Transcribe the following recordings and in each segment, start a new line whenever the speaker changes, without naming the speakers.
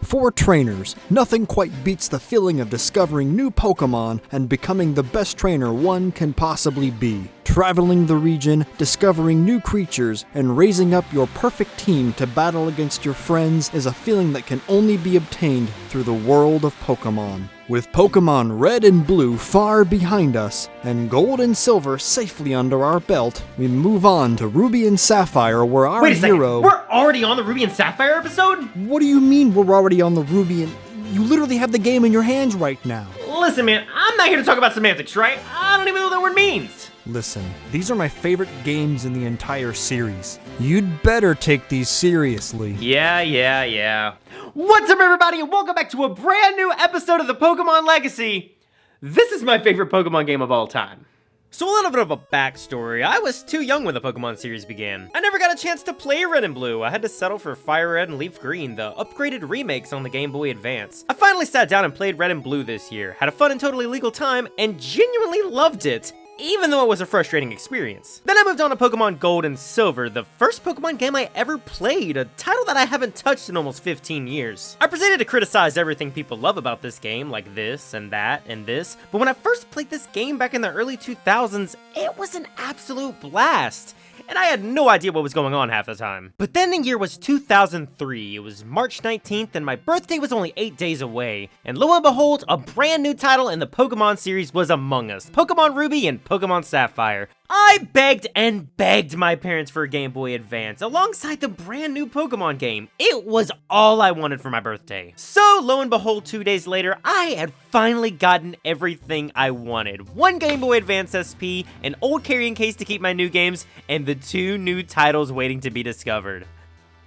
For trainers, nothing quite beats the feeling of discovering new Pokemon and becoming the best trainer one can possibly be. Traveling the region, discovering new creatures, and raising up your perfect team to battle against your friends is a feeling that can only be obtained through the world of Pokemon. With Pokemon Red and Blue far behind us, and Gold and Silver safely under our belt, we move on to Ruby and Sapphire, where our hero...
We're already on the Ruby and Sapphire episode?
What do you mean we're already on the Ruby and... You literally have the game in your hands right now.
Listen, man, I'm not here to talk about semantics, right? I don't even know what that word means.
Listen, these are my favorite games in the entire series. You'd better take these seriously.
Yeah. What's up, everybody, and welcome back to a brand new episode of the Pokemon Legacy. This is my favorite Pokemon game of all time. So a little bit of a backstory. I was too young when the Pokemon series began. I never got a chance to play Red and Blue. I had to settle for Fire Red and Leaf Green, the upgraded remakes on the Game Boy Advance. I finally sat down and played Red and Blue this year, had a fun and totally legal time, and genuinely loved it, even though it was a frustrating experience. Then I moved on to Pokemon Gold and Silver, the first Pokemon game I ever played, a title that I haven't touched in almost 15 years. I proceeded to criticize everything people love about this game, like this and that and this, but when I first played this game back in the early 2000s, it was an absolute blast. And I had no idea what was going on half the time. But then the year was 2003, it was March 19th, and my birthday was only 8 days away. And lo and behold, a brand new title in the Pokemon series was among us, Pokemon Ruby and Pokemon Sapphire. I begged and begged my parents for a Game Boy Advance, alongside the brand new Pokemon game. It was all I wanted for my birthday. So lo and behold, 2 days later, I had finally gotten everything I wanted. One Game Boy Advance SP, an old carrying case to keep my new games, and the two new titles waiting to be discovered: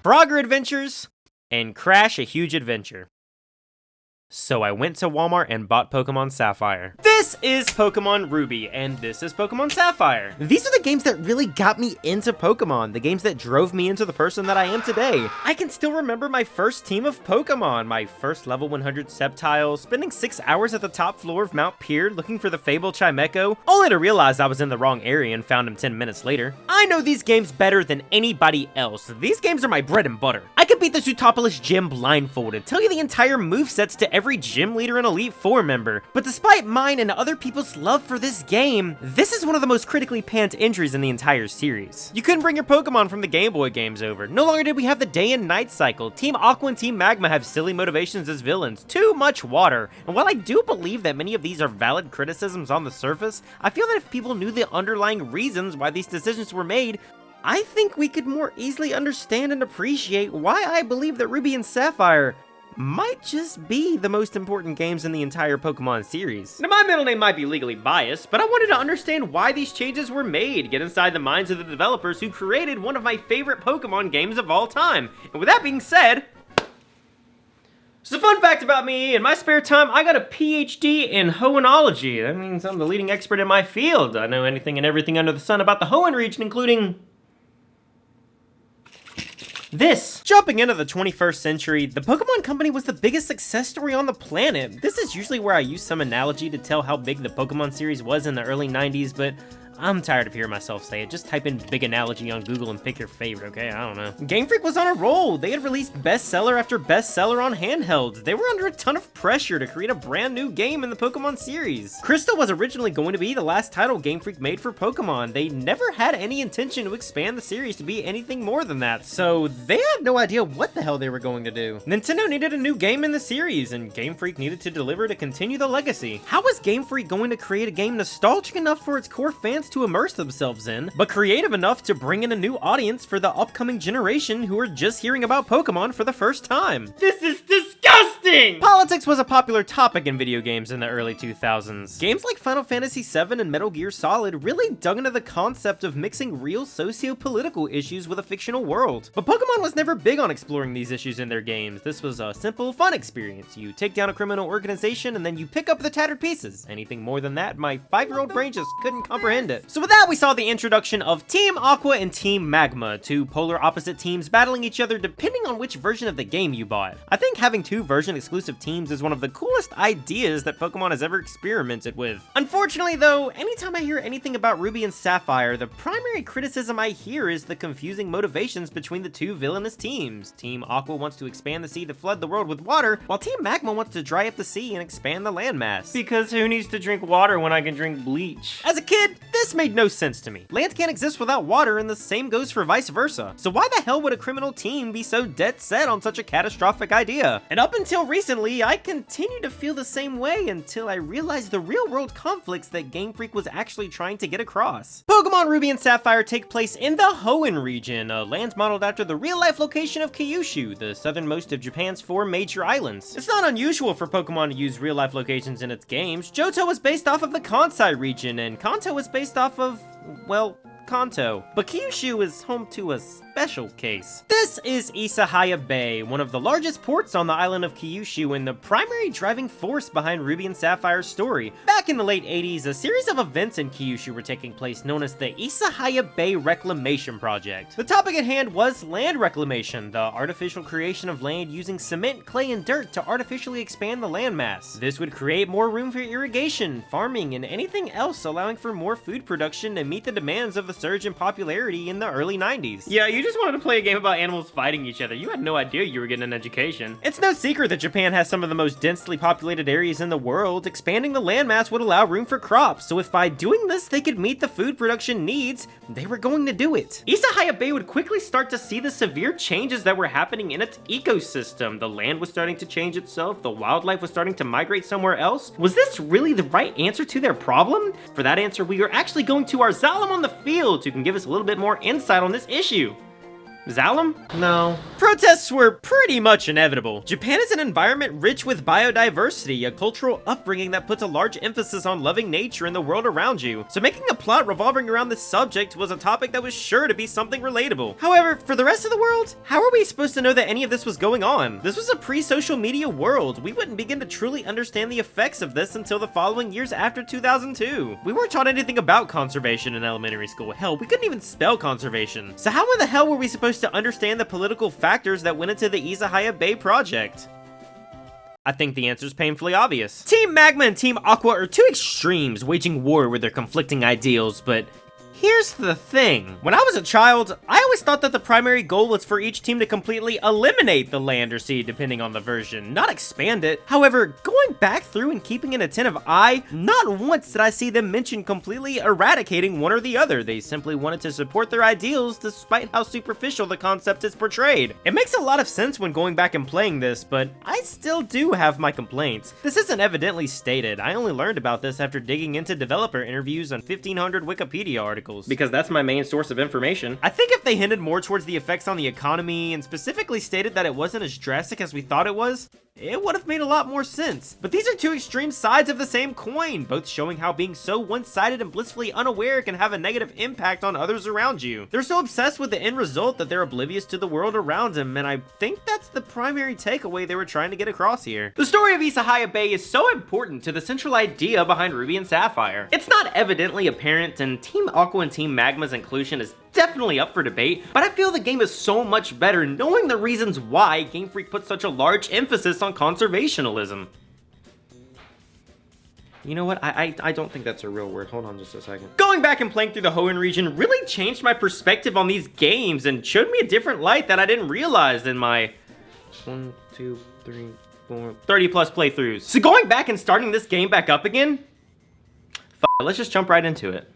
Frogger Adventures and Crash A Huge Adventure. So I went to Walmart and bought Pokemon Sapphire. This is Pokemon Ruby, and this is Pokemon Sapphire. These are the games that really got me into Pokemon, the games that drove me into the person that I am today. I can still remember my first team of Pokemon, my first level 100 Sceptile, spending 6 hours at the top floor of Mount Pierd looking for the fabled Chimecho, only to realize I was in the wrong area and found him 10 minutes later. I know these games better than anybody else. These games are my bread and butter. I could beat the Zootopolis gym blindfolded, tell you the entire movesets to every gym leader and Elite Four member, but despite mine and other people's love for this game, this is one of the most critically panned entries in the entire series. You couldn't bring your Pokemon from the Game Boy games over. No longer did we have the day and night cycle. Team Aqua and Team Magma have silly motivations as villains. Too much water. And while I do believe that many of these are valid criticisms on the surface, I feel that if people knew the underlying reasons why these decisions were made, I think we could more easily understand and appreciate why I believe that Ruby and Sapphire might just be the most important games in the entire Pokemon series. Now, my middle name might be legally biased, but I wanted to understand why these changes were made, get inside the minds of the developers who created one of my favorite Pokemon games of all time. And with that being said, so fun fact about me, in my spare time, I got a PhD in Hoennology. That means I'm the leading expert in my field. I know anything and everything under the sun about the Hoenn region, including this. Jumping into the 21st century, the Pokemon Company was the biggest success story on the planet. This is usually where I use some analogy to tell how big the Pokemon series was in the early 90s, but I'm tired of hearing myself say it. Just type in big analogy on Google and pick your favorite, okay? I don't know. Game Freak was on a roll. They had released bestseller after bestseller on handhelds. They were under a ton of pressure to create a brand new game in the Pokemon series. Crystal was originally going to be the last title Game Freak made for Pokemon. They never had any intention to expand the series to be anything more than that, so they had no idea what the hell they were going to do. Nintendo needed a new game in the series, and Game Freak needed to deliver to continue the legacy. How was Game Freak going to create a game nostalgic enough for its core fans to immerse themselves in, but creative enough to bring in a new audience for the upcoming generation who are just hearing about Pokemon for the first time? This is disgusting! Politics was a popular topic in video games in the early 2000s. Games like Final Fantasy VII and Metal Gear Solid really dug into the concept of mixing real socio-political issues with a fictional world. But Pokemon was never big on exploring these issues in their games. This was a simple, fun experience. You take down a criminal organization and then you pick up the tattered pieces. Anything more than that, my 5-year-old brain just couldn't comprehend it. So with that, we saw the introduction of Team Aqua and Team Magma, two polar opposite teams battling each other depending on which version of the game you bought. I think having two versions exclusive teams is one of the coolest ideas that Pokemon has ever experimented with. Unfortunately though, anytime I hear anything about Ruby and Sapphire, the primary criticism I hear is the confusing motivations between the two villainous teams. Team Aqua wants to expand the sea to flood the world with water, while Team Magma wants to dry up the sea and expand the landmass. Because who needs to drink water when I can drink bleach? As a kid, this made no sense to me. Lands can't exist without water, and the same goes for vice versa. So why the hell would a criminal team be so dead set on such a catastrophic idea? And up until recently, I continued to feel the same way until I realized the real world conflicts that Game Freak was actually trying to get across. Pokemon Ruby and Sapphire take place in the Hoenn region, a land modeled after the real life location of Kyushu, the southernmost of Japan's 4 major islands. It's not unusual for Pokemon to use real life locations in its games. Johto was based off of the Kansai region, and Kanto was based off of, well, Kanto. But Kyushu is home to a special case. This is Isahaya Bay, one of the largest ports on the island of Kyushu and the primary driving force behind Ruby and Sapphire's story. Back in the late 80s, a series of events in Kyushu were taking place known as the Isahaya Bay Reclamation Project. The topic at hand was land reclamation, the artificial creation of land using cement, clay, and dirt to artificially expand the landmass. This would create more room for irrigation, farming, and anything else, allowing for more food production to meet the demands of the surge in popularity in the early 90s. Yeah, you just wanted to play a game about animals fighting each other. You had no idea you were getting an education. It's no secret that Japan has some of the most densely populated areas in the world. Expanding the landmass would allow room for crops, so if by doing this they could meet the food production needs, they were going to do it. Isahaya Bay would quickly start to see the severe changes that were happening in its ecosystem. The land was starting to change itself, the wildlife was starting to migrate somewhere else. Was this really the right answer to their problem? For that answer, we are actually going to our Xalem on the field, who can give us a little bit more insight on this issue. Xalem? No. Protests were pretty much inevitable. Japan is an environment rich with biodiversity, a cultural upbringing that puts a large emphasis on loving nature and the world around you. So making a plot revolving around this subject was a topic that was sure to be something relatable. However, for the rest of the world, how are we supposed to know that any of this was going on? This was a pre-social media world. We wouldn't begin to truly understand the effects of this until the following years after 2002. We weren't taught anything about conservation in elementary school. Hell, we couldn't even spell conservation. So how in the hell were we supposed to understand the political factors that went into the Isahaya Bay project? I think the answer is painfully obvious. Team Magma and Team Aqua are two extremes waging war with their conflicting ideals, but here's the thing. When I was a child, I always thought that the primary goal was for each team to completely eliminate the land or sea depending on the version, not expand it. However, going back through and keeping an attentive eye, not once did I see them mention completely eradicating one or the other. They simply wanted to support their ideals despite how superficial the concept is portrayed. It makes a lot of sense when going back and playing this, but I still do have my complaints. This isn't evidently stated. I only learned about this after digging into developer interviews on 1500 Wikipedia articles. Because that's my main source of information. I think if they hinted more towards the effects on the economy and specifically stated that it wasn't as drastic as we thought it was, it would have made a lot more sense. But these are two extreme sides of the same coin, both showing how being so one-sided and blissfully unaware can have a negative impact on others around you. They're so obsessed with the end result that they're oblivious to the world around them, and I think that's the primary takeaway they were trying to get across here. The story of Isahaya Bay is so important to the central idea behind Ruby and Sapphire. It's not evidently apparent, and Team Aqua and Team Magma's inclusion is definitely up for debate, but I feel the game is so much better knowing the reasons why Game Freak put such a large emphasis on conservationism. You know what? I don't think that's a real word. Hold on just a second. Going back and playing through the Hoenn region really changed my perspective on these games and showed me a different light that I didn't realize in my 1, 2, 3, 4, 30 plus playthroughs. So going back and starting this game back up again, let's just jump right into it.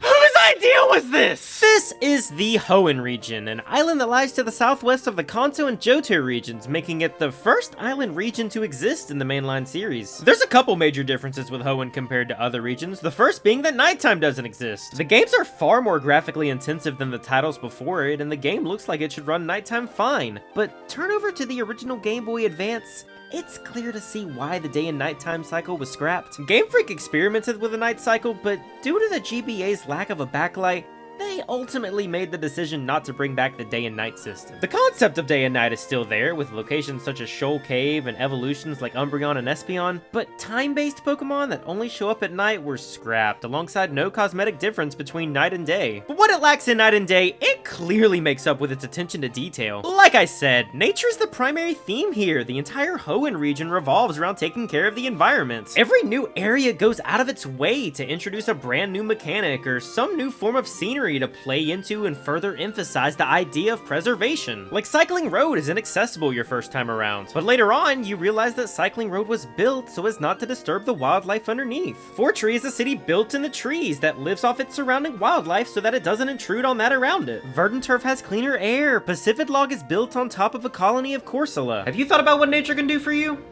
Whose idea was this? This is the Hoenn region, an island that lies to the southwest of the Kanto and Johto regions, making it the first island region to exist in the mainline series. There's a couple major differences with Hoenn compared to other regions, the first being that nighttime doesn't exist. The games are far more graphically intensive than the titles before it, and the game looks like it should run nighttime fine. But turn over to the original Game Boy Advance, it's clear to see why the day and nighttime cycle was scrapped. Game Freak experimented with a night cycle, but due to the GBA's lack of a backlight, they ultimately made the decision not to bring back the day and night system. The concept of day and night is still there, with locations such as Shoal Cave and evolutions like Umbreon and Espeon, but time-based Pokemon that only show up at night were scrapped, alongside no cosmetic difference between night and day. But what it lacks in night and day, it clearly makes up with its attention to detail. Like I said, nature is the primary theme here. The entire Hoenn region revolves around taking care of the environment. Every new area goes out of its way to introduce a brand new mechanic or some new form of scenery to play into and further emphasize the idea of preservation. Like Cycling Road is inaccessible your first time around, but later on you realize that Cycling Road was built so as not to disturb the wildlife underneath. Fortree is a city built in the trees that lives off its surrounding wildlife so that it doesn't intrude on that around it. Verdanturf has cleaner air. Pacific is built on top of a colony of Corsola. Have you thought about what nature can do for you?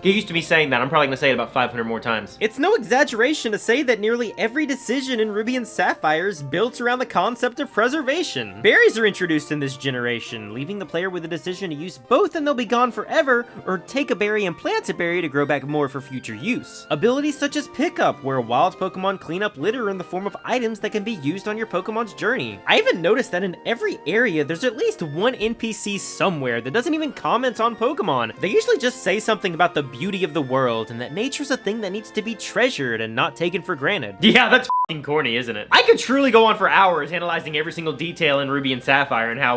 Get used to me saying that. I'm probably gonna say it about 500 more times. It's no exaggeration to say that nearly every decision in Ruby and Sapphire is built around the concept of preservation. Berries are introduced in this generation, leaving the player with a decision to use both and they'll be gone forever, or take a berry and plant a berry to grow back more for future use. Abilities such as Pickup, where wild Pokemon clean up litter in the form of items that can be used on your Pokemon's journey. I even noticed that in every area, there's at least one NPC somewhere that doesn't even comment on Pokemon. They usually just say something about the beauty of the world and that nature's a thing that needs to be treasured and not taken for granted. Yeah, that's f***ing corny, isn't it? I could truly go on for hours analyzing every single detail in Ruby and Sapphire and how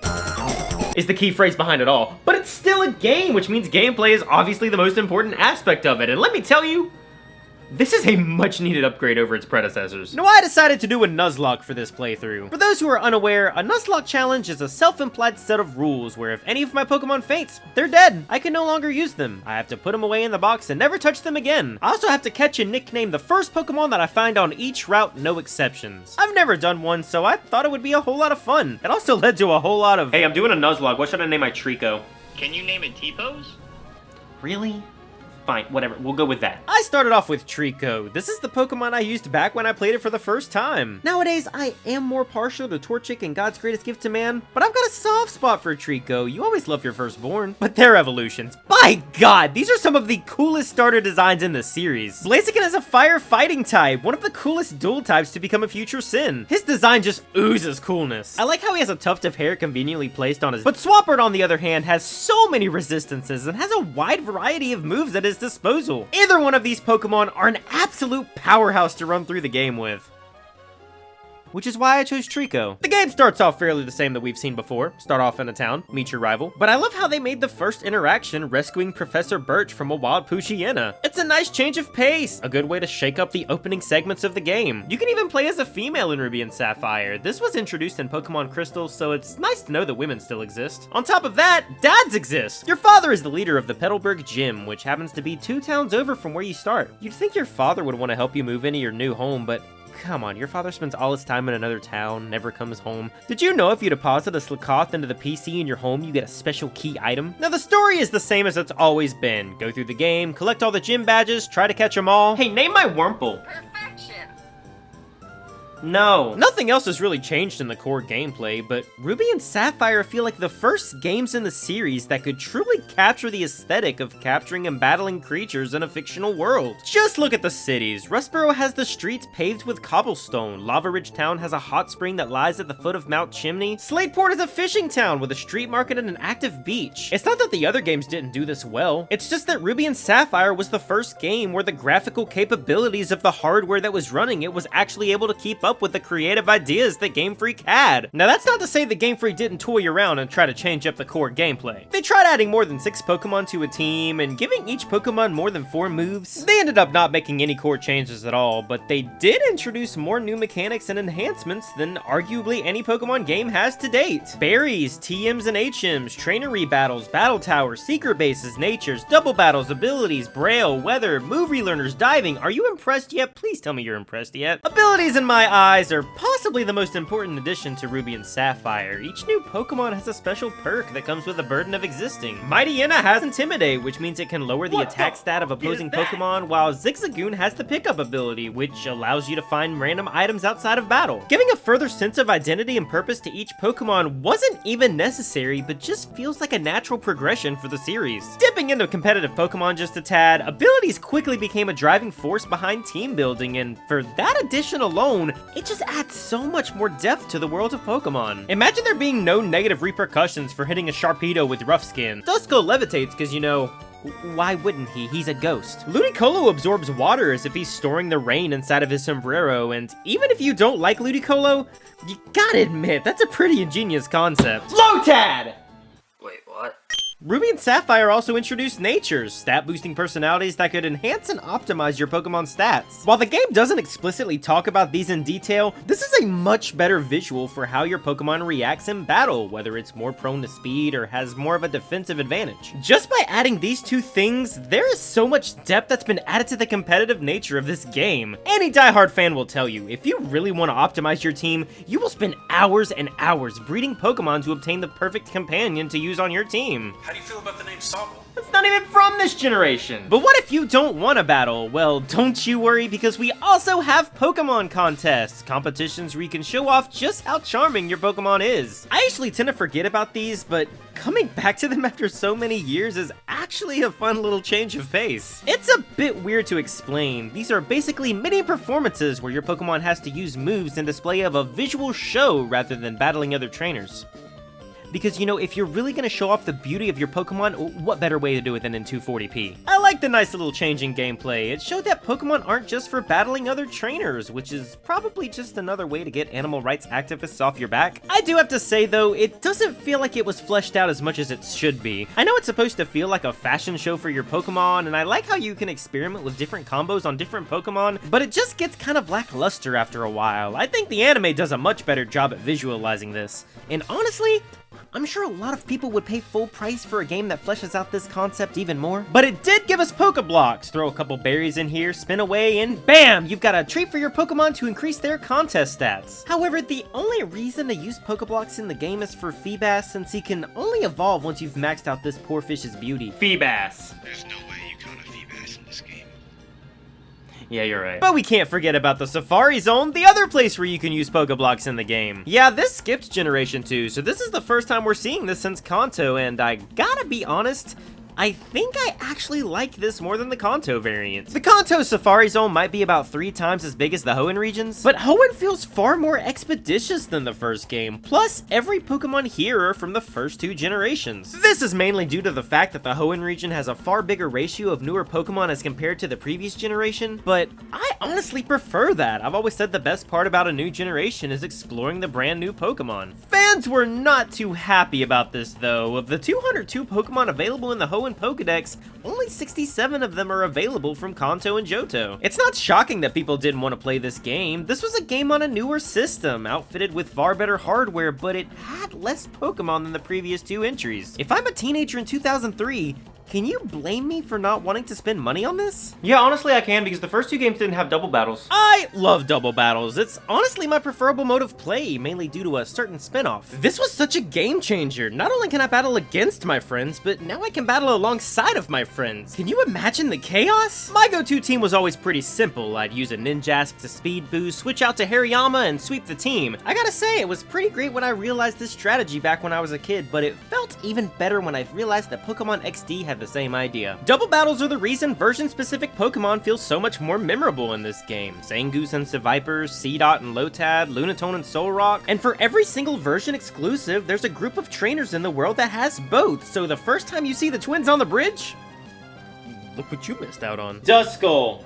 is the key phrase behind it all. But it's still a game, which means gameplay is obviously the most important aspect of it. And let me tell you, this is a much needed upgrade over its predecessors. Now I decided to do a Nuzlocke for this playthrough. For those who are unaware, a Nuzlocke challenge is a self-implied set of rules where if any of my Pokemon faints, they're dead. I can no longer use them. I have to put them away in the box and never touch them again. I also have to catch and nickname the first Pokemon that I find on each route, no exceptions. I've never done one, so I thought it would be a whole lot of fun. It also led to a whole lot of, hey, I'm doing a Nuzlocke, what should I name my Trico?
Can you name it T-Pose?
Really? Fine, whatever, we'll go with that. I started off with Trico. This is the Pokemon I used back when I played it for the first time. Nowadays, I am more partial to Torchic and God's Greatest Gift to Man, but I've got a soft spot for Trico. You always love your firstborn. But their evolutions, by God, these are some of the coolest starter designs in the series. Blaziken is a fire fighting type, one of the coolest dual types to become a future Sin. His design just oozes coolness. I like how he has a tuft of hair conveniently placed on his, but Swampert on the other hand has so many resistances and has a wide variety of moves at his disposal. Either one of these Pokemon are an absolute powerhouse to run through the game with, which is why I chose Trico. The game starts off fairly the same that we've seen before. Start off in a town, meet your rival. But I love how they made the first interaction rescuing Professor Birch from a wild Poochyena. It's a nice change of pace, a good way to shake up the opening segments of the game. You can even play as a female in Ruby and Sapphire. This was introduced in Pokemon Crystal, so it's nice to know that women still exist. On top of that, dads exist. Your father is the leader of the Petalburg Gym, which happens to be 2 towns over from where you start. You'd think your father would want to help you move into your new home, but come on, your father spends all his time in another town, never comes home. Did you know if you deposit a Slakoth into the PC in your home, you get a special key item? Now the story is the same as it's always been. Go through the game, collect all the gym badges, try to catch them all. Hey, name my Wurmple.
Perfection.
No. Nothing else has really changed in the core gameplay, but Ruby and Sapphire feel like the first games in the series that could truly capture the aesthetic of capturing and battling creatures in a fictional world. Just look at the cities. Rustboro has the streets paved with cobblestone. Lava Ridge Town has a hot spring that lies at the foot of Mount Chimney. Slateport is a fishing town with a street market and an active beach. It's not that the other games didn't do this well. It's just that Ruby and Sapphire was the first game where the graphical capabilities of the hardware that was running it was actually able to keep up with the creative ideas that Game Freak had. Now that's not to say that Game Freak didn't toy around and try to change up the core gameplay. They tried adding more than 6 Pokemon to a team and giving each Pokemon more than 4 moves. They ended up not making any core changes at all, but they did introduce more new mechanics and enhancements than arguably any Pokemon game has to date. Berries, TMs and HMs, trainer rebattles, battle towers, secret bases, natures, double battles, abilities, braille, weather, move relearners, diving. Are you impressed yet? Please tell me you're impressed yet. Abilities in my eyes are possibly the most important addition to Ruby and Sapphire. Each new Pokemon has a special perk that comes with the burden of existing. Mightyena has Intimidate, which means it can lower the attack stat of opposing Pokemon, while Zigzagoon has the pickup ability, which allows you to find random items outside of battle. Giving a further sense of identity and purpose to each Pokemon wasn't even necessary, but just feels like a natural progression for the series. Dipping into competitive Pokemon just a tad, abilities quickly became a driving force behind team building, and for that addition alone, it just adds so much more depth to the world of Pokemon. Imagine there being no negative repercussions for hitting a Sharpedo with rough skin. Duskull levitates because, you know, why wouldn't he? He's a ghost. Ludicolo absorbs water as if he's storing the rain inside of his sombrero, and even if you don't like Ludicolo, you gotta admit, that's a pretty ingenious concept. Lotad!
Wait, what?
Ruby and Sapphire also introduced natures, stat-boosting personalities that could enhance and optimize your Pokemon stats. While the game doesn't explicitly talk about these in detail, this is a much better visual for how your Pokemon reacts in battle, whether it's more prone to speed or has more of a defensive advantage. Just by adding these two things, there is so much depth that's been added to the competitive nature of this game. Any diehard fan will tell you, if you really want to optimize your team, you will spend hours and hours breeding Pokemon to obtain the perfect companion to use on your team.
How do you feel about the name Sobble?
It's not even from this generation. But what if you don't want to battle? Well, don't you worry, because we also have Pokemon contests, competitions where you can show off just how charming your Pokemon is. I actually tend to forget about these, but coming back to them after so many years is actually a fun little change of pace. It's a bit weird to explain. These are basically mini performances where your Pokemon has to use moves in display of a visual show rather than battling other trainers. Because, you know, if you're really gonna show off the beauty of your Pokemon, what better way to do it than in 240p? I like the nice little change in gameplay. It showed that Pokemon aren't just for battling other trainers, which is probably just another way to get animal rights activists off your back. I do have to say though, it doesn't feel like it was fleshed out as much as it should be. I know it's supposed to feel like a fashion show for your Pokemon, and I like how you can experiment with different combos on different Pokemon, but it just gets kind of lackluster after a while. I think the anime does a much better job at visualizing this. And honestly, I'm sure a lot of people would pay full price for a game that fleshes out this concept even more. But it did give us Pokeblocks. Throw a couple berries in here, spin away, and bam! You've got a treat for your Pokemon to increase their contest stats. However, the only reason to use Pokeblocks in the game is for Feebas, since he can only evolve once you've maxed out this poor fish's beauty. Feebas.
There's no way you caught a Feebas in this game.
Yeah, you're right. But we can't forget about the Safari Zone, the other place where you can use Pokeblocks in the game. Yeah, this skipped Generation 2, so this is the first time we're seeing this since Kanto, and I gotta be honest, I think I actually like this more than the Kanto variant. The Kanto Safari Zone might be about 3 times as big as the Hoenn regions, but Hoenn feels far more expeditious than the first game. Plus, every Pokemon here are from the first 2 generations. This is mainly due to the fact that the Hoenn region has a far bigger ratio of newer Pokemon as compared to the previous generation, but I honestly prefer that. I've always said the best part about a new generation is exploring the brand new Pokemon. Fans were not too happy about this though. Of the 202 Pokemon available in the Hoenn Pokedex, only 67 of them are available from Kanto and Johto. It's not shocking that people didn't want to play this game. This was a game on a newer system, outfitted with far better hardware, but it had less Pokemon than the previous 2 entries. If I'm a teenager in 2003, can you blame me for not wanting to spend money on this? Yeah, honestly I can, because the first 2 games didn't have double battles. I love double battles. It's honestly my preferable mode of play, mainly due to a certain spinoff. This was such a game changer. Not only can I battle against my friends, but now I can battle alongside of my friends. Can you imagine the chaos? My go-to team was always pretty simple. I'd use a Ninjask to speed boost, switch out to Hariyama, and sweep the team. I gotta say, it was pretty great when I realized this strategy back when I was a kid, but it felt even better when I realized that Pokemon XD had the same idea. Double battles are the reason version-specific Pokemon feel so much more memorable in this game. Zangoose and Seviper, Seedot and Lotad, Lunatone and Solrock, and for every single version exclusive, there's a group of trainers in the world that has both, so the first time you see the twins on the bridge, look what you missed out on. Duskull!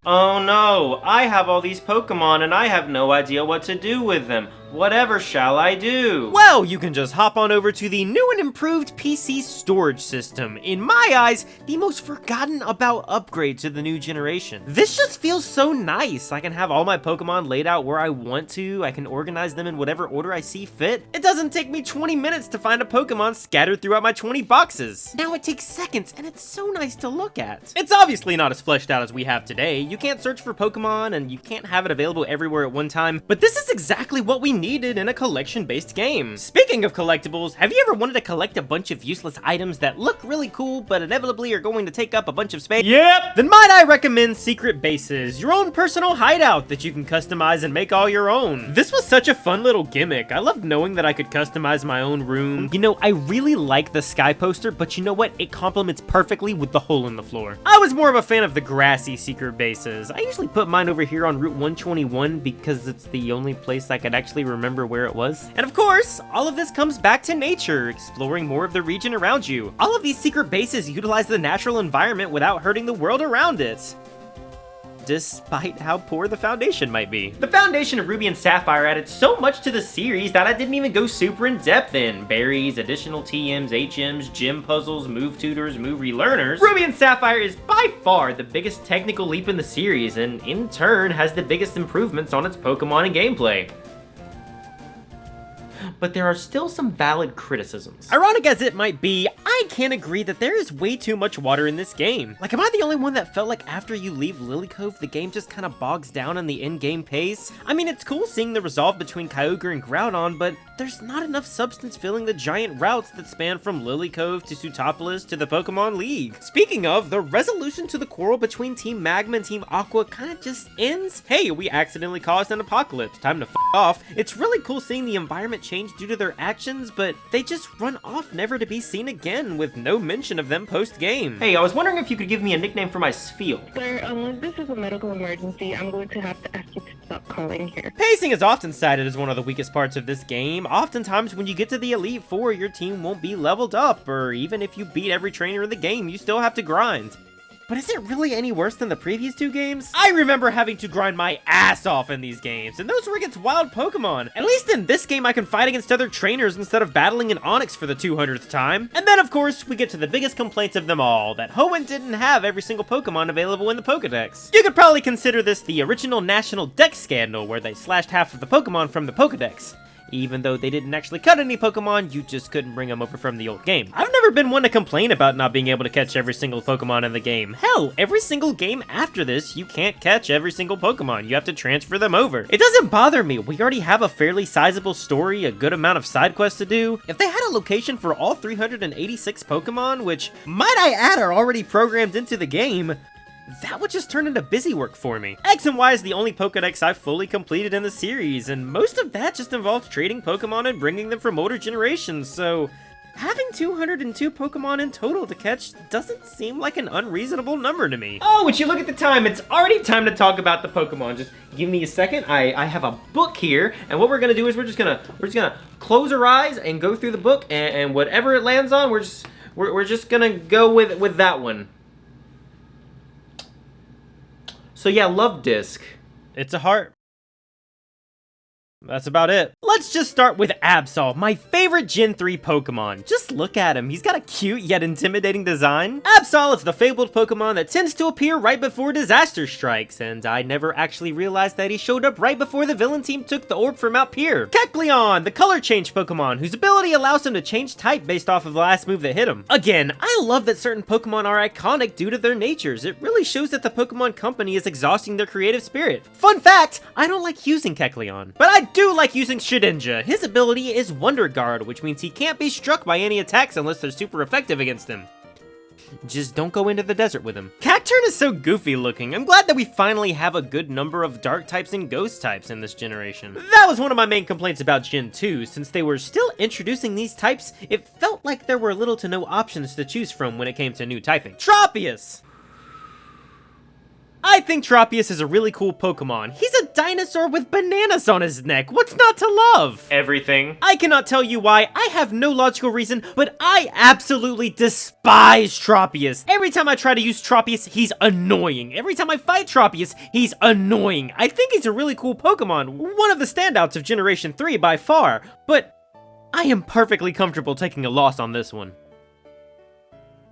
Oh no, I have all these Pokemon and I have no idea what to do with them. Whatever shall I do? Well, you can just hop on over to the new and improved PC storage system. In my eyes, the most forgotten about upgrade to the new generation. This just feels so nice. I can have all my Pokemon laid out where I want to. I can organize them in whatever order I see fit. It doesn't take me 20 minutes to find a Pokemon scattered throughout my 20 boxes. Now it takes seconds and it's so nice to look at. It's obviously not as fleshed out as we have today. You can't search for Pokemon and you can't have it available everywhere at one time, but this is exactly what we needed in a collection-based game. Speaking of collectibles, have you ever wanted to collect a bunch of useless items that look really cool, but inevitably are going to take up a bunch of space? Yep! Then might I recommend Secret Bases, your own personal hideout that you can customize and make all your own. This was such a fun little gimmick. I loved knowing that I could customize my own room. You know, I really like the sky poster, but you know what? It complements perfectly with the hole in the floor. I was more of a fan of the grassy Secret Bases. I usually put mine over here on Route 121 because it's the only place I could actually remember where it was. And of course, all of this comes back to nature, exploring more of the region around you. All of these secret bases utilize the natural environment without hurting the world around it, despite how poor the foundation might be. The foundation of Ruby and Sapphire added so much to the series that I didn't even go super in depth in. Berries, additional TMs, HMs, gym puzzles, move tutors, move relearners. Ruby and Sapphire is by far the biggest technical leap in the series, and in turn has the biggest improvements on its Pokemon and gameplay. But there are still some valid criticisms. Ironic as it might be, I can't agree that there is way too much water in this game. Like, am I the only one that felt like after you leave Lily Cove, the game just kind of bogs down on the in-game pace? I mean, it's cool seeing the resolve between Kyogre and Groudon, but there's not enough substance filling the giant routes that span from Lily Cove to Sootopolis to the Pokemon League. Speaking of, the resolution to the quarrel between Team Magma and Team Aqua kind of just ends. Hey, we accidentally caused an apocalypse. Time to f off. It's really cool seeing the environment change due to their actions, but they just run off never to be seen again with no mention of them post-game. Hey, I was wondering if you could give me a nickname for my Spheal.
Sir, this is a medical emergency. I'm going to have to ask you to stop calling here.
Pacing is often cited as one of the weakest parts of this game. Oftentimes when you get to the Elite Four, your team won't be leveled up, or even if you beat every trainer in the game, you still have to grind. But is it really any worse than the previous two games? I remember having to grind my ass off in these games, and those were against wild Pokemon. At least in this game, I can fight against other trainers instead of battling an Onix for the 200th time. And then, of course, we get to the biggest complaints of them all, that Hoenn didn't have every single Pokemon available in the Pokedex. You could probably consider this the original National Dex scandal, where they slashed half of the Pokemon from the Pokedex. Even though they didn't actually cut any Pokemon, you just couldn't bring them over from the old game. I've never been one to complain about not being able to catch every single Pokemon in the game. Hell, every single game after this, you can't catch every single Pokemon. You have to transfer them over. It doesn't bother me. We already have a fairly sizable story, a good amount of side quests to do. If they had a location for all 386 Pokemon, which, might I add, are already programmed into the game, that would just turn into busy work for me. X and Y is the only Pokedex I've fully completed in the series, and most of that just involved trading Pokemon and bringing them from older generations, so having 202 Pokemon in total to catch doesn't seem like an unreasonable number to me. Oh, would you look at the time? It's already time to talk about the Pokemon. Just give me a second. I have a book here, and what we're gonna do is we're just gonna close our eyes and go through the book, and whatever it lands on, we're just gonna go with that one. So yeah, Love Disc. It's a heart. That's about it. Let's just start with Absol, my favorite Gen 3 Pokemon. Just look at him. He's got a cute yet intimidating design. Absol is the fabled Pokemon that tends to appear right before disaster strikes, and I never actually realized that he showed up right before the villain team took the orb from Mount Pier. Kecleon, the color change Pokemon, whose ability allows him to change type based off of the last move that hit him. Again, I love that certain Pokemon are iconic due to their natures. It really shows that the Pokemon Company is exhausting their creative spirit. Fun fact, I don't like using Kecleon, but I do like using Shedinja. His ability is Wonder Guard, which means he can't be struck by any attacks unless they're super effective against him. Just don't go into the desert with him. Cacturne is so goofy looking. I'm glad that we finally have a good number of dark types and ghost types in this generation. That was one of my main complaints about Gen 2. Since they were still introducing these types, it felt like there were little to no options to choose from when it came to new typing. Tropius! I think Tropius is a really cool Pokemon. He's a dinosaur with bananas on his neck. What's not to love? Everything. I cannot tell you why. I have no logical reason, but I absolutely despise Tropius. Every time I try to use Tropius, he's annoying. Every time I fight Tropius, he's annoying. I think he's a really cool Pokemon. One of the standouts of Generation 3 by far, but I am perfectly comfortable taking a loss on this one.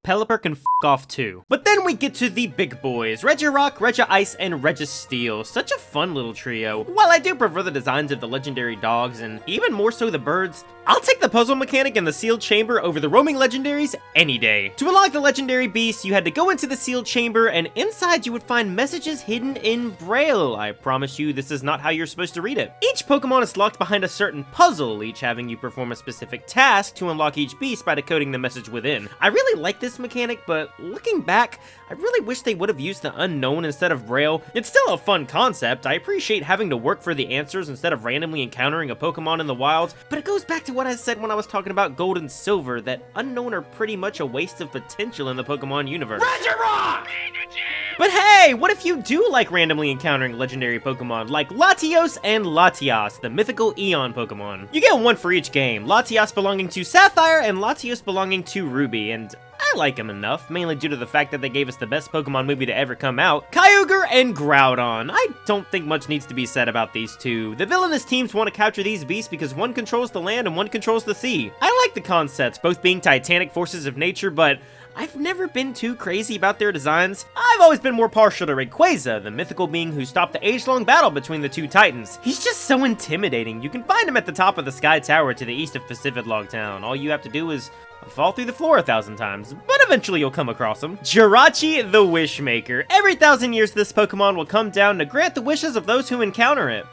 Pelipper can f off too. But then we get to the big boys, Regirock, Regice, and Registeel. Such a fun little trio. While I do prefer the designs of the legendary dogs, and even more so the birds, I'll take the puzzle mechanic in the sealed chamber over the roaming legendaries any day. To unlock the legendary beast, you had to go into the sealed chamber, and inside you would find messages hidden in Braille. I promise you, this is not how you're supposed to read it. Each Pokemon is locked behind a certain puzzle, each having you perform a specific task to unlock each beast by decoding the message within. I really like this mechanic, but looking back, I really wish they would have used the unknown instead of Braille. It's still a fun concept. I appreciate having to work for the answers instead of randomly encountering a Pokemon in the wild, but it goes back to what I said when I was talking about Gold and Silver, that unknown are pretty much a waste of potential in the Pokemon universe. Regirock! But hey, what if you do like randomly encountering legendary Pokemon like Latios and Latias, the mythical Eon Pokemon? You get one for each game, Latias belonging to Sapphire and Latios belonging to Ruby, and I like them enough, mainly due to the fact that they gave us the best Pokemon movie to ever come out, Kyogre and Groudon. I don't think much needs to be said about these two. The villainous teams want to capture these beasts because one controls the land and one controls the sea. I like the concepts, both being titanic forces of nature, but I've never been too crazy about their designs. I've always been more partial to Rayquaza, the mythical being who stopped the age-long battle between the two titans. He's just so intimidating. You can find him at the top of the Sky Tower to the east of Pacific Log Town. All you have to do is fall through the floor 1,000 times, but eventually you'll come across him. Jirachi the Wishmaker. Every 1,000 years this Pokemon will come down to grant the wishes of those who encounter it.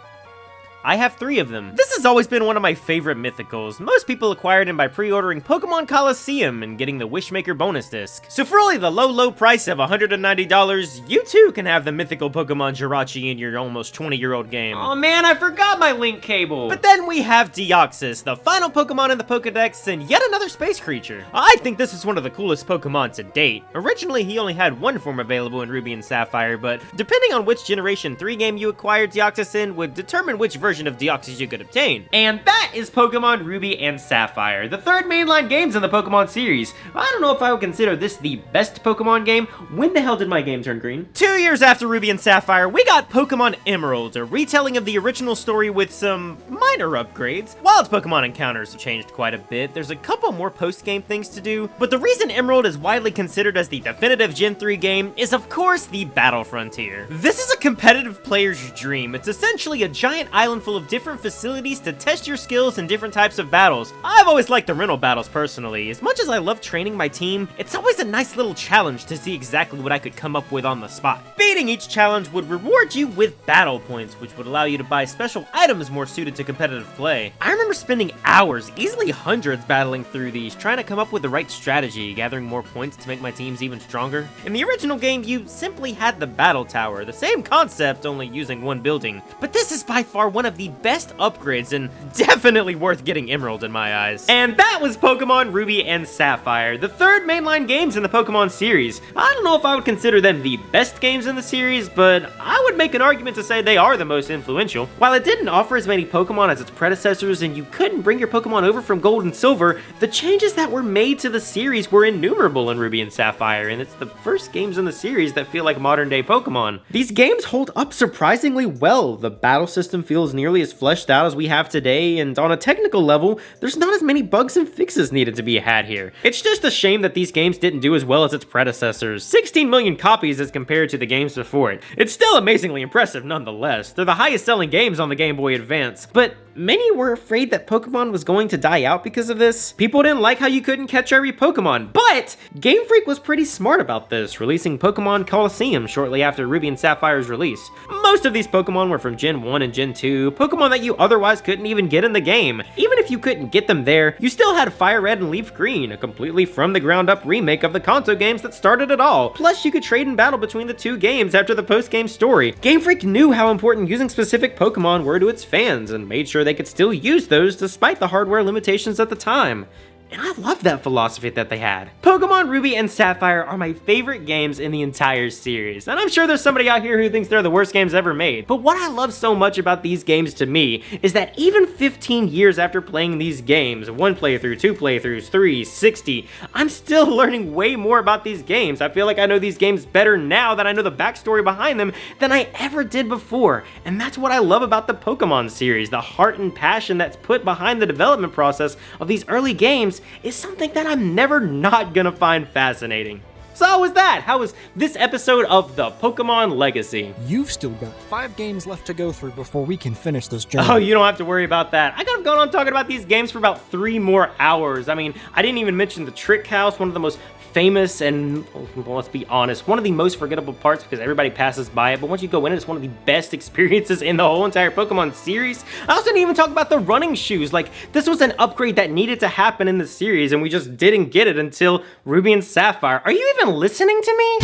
I have 3 of them. This has always been one of my favorite mythicals. Most people acquired him by pre-ordering Pokemon Coliseum and getting the Wishmaker bonus disc. So for only the low price of $190, you too can have the mythical Pokemon Jirachi in your almost 20-year-old game. Oh man, I forgot my link cable. But then we have Deoxys, the final Pokemon in the Pokedex, and yet another space creature. I think this is one of the coolest Pokemon to date. Originally, he only had one form available in Ruby and Sapphire, but depending on which Generation 3 game you acquired Deoxys in would determine which version of Deoxys you could obtain. And that is Pokemon Ruby and Sapphire, the third mainline games in the Pokemon series. I don't know if I would consider this the best Pokemon game. When the hell did my game turn green? 2 years after Ruby and Sapphire, we got Pokemon Emerald, a retelling of the original story with some minor upgrades. Wild Pokemon encounters have changed quite a bit. There's a couple more post-game things to do, but the reason Emerald is widely considered as the definitive Gen 3 game is of course the Battle Frontier. This is a competitive player's dream. It's essentially a giant island full of different facilities to test your skills in different types of battles. I've always liked the rental battles personally. As much as I love training my team, it's always a nice little challenge to see exactly what I could come up with on the spot. Beating each challenge would reward you with battle points, which would allow you to buy special items more suited to competitive play. I remember spending hours, easily hundreds, battling through these, trying to come up with the right strategy, gathering more points to make my teams even stronger. In the original game, you simply had the battle tower, the same concept, only using one building. But this is by far one of the best upgrades and definitely worth getting Emerald in my eyes. And that was Pokemon Ruby and Sapphire, the third mainline games in the Pokemon series. I don't know if I would consider them the best games in the series, but I would make an argument to say they are the most influential. While it didn't offer as many Pokemon as its predecessors and you couldn't bring your Pokemon over from Gold and Silver, the changes that were made to the series were innumerable in Ruby and Sapphire, and it's the first games in the series that feel like modern day Pokemon. These games hold up surprisingly well. The battle system feels nearly as fleshed out as we have today, and on a technical level, there's not as many bugs and fixes needed to be had here. It's just a shame that these games didn't do as well as its predecessors. 16 million copies as compared to the games before it. It's still amazingly impressive nonetheless. They're the highest selling games on the Game Boy Advance, but many were afraid that Pokemon was going to die out because of this. People didn't like how you couldn't catch every Pokemon, but Game Freak was pretty smart about this, releasing Pokemon Coliseum shortly after Ruby and Sapphire's release. Most of these Pokemon were from Gen 1 and Gen 2, Pokemon that you otherwise couldn't even get in the game. Even if you couldn't get them there, you still had Fire Red and Leaf Green, a completely from the ground up remake of the Kanto games that started it all. Plus, you could trade and battle between the two games after the post-game story. Game Freak knew how important using specific Pokemon were to its fans and made sure they could still use those despite the hardware limitations at the time. And I love that philosophy that they had. Pokemon Ruby and Sapphire are my favorite games in the entire series, and I'm sure there's somebody out here who thinks they're the worst games ever made. But what I love so much about these games to me is that even 15 years after playing these games, 1 playthrough, 2 playthroughs, 3, 60, I'm still learning way more about these games. I feel like I know these games better now that I know the backstory behind them than I ever did before. And that's what I love about the Pokemon series, the heart and passion that's put behind the development process of these early games episodes is something that I'm never not gonna find fascinating. So how was that? How was this episode of the Pokemon Legacy?
You've still got 5 games left to go through before we can finish this journey.
Oh, you don't have to worry about that. I could have gone on talking about these games for about 3 more hours. I mean, I didn't even mention the Trick House, one of the most famous and, well, let's be honest, one of the most forgettable parts because everybody passes by it, but once you go in, it's one of the best experiences in the whole entire Pokemon series. I also didn't even talk about the running shoes. Like, this was an upgrade that needed to happen in the series, and we just didn't get it until Ruby and Sapphire. Are you even listening to me?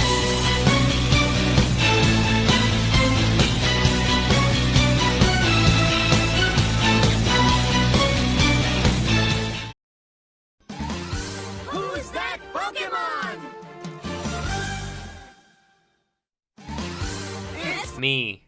Who's that Pokemon?
Me.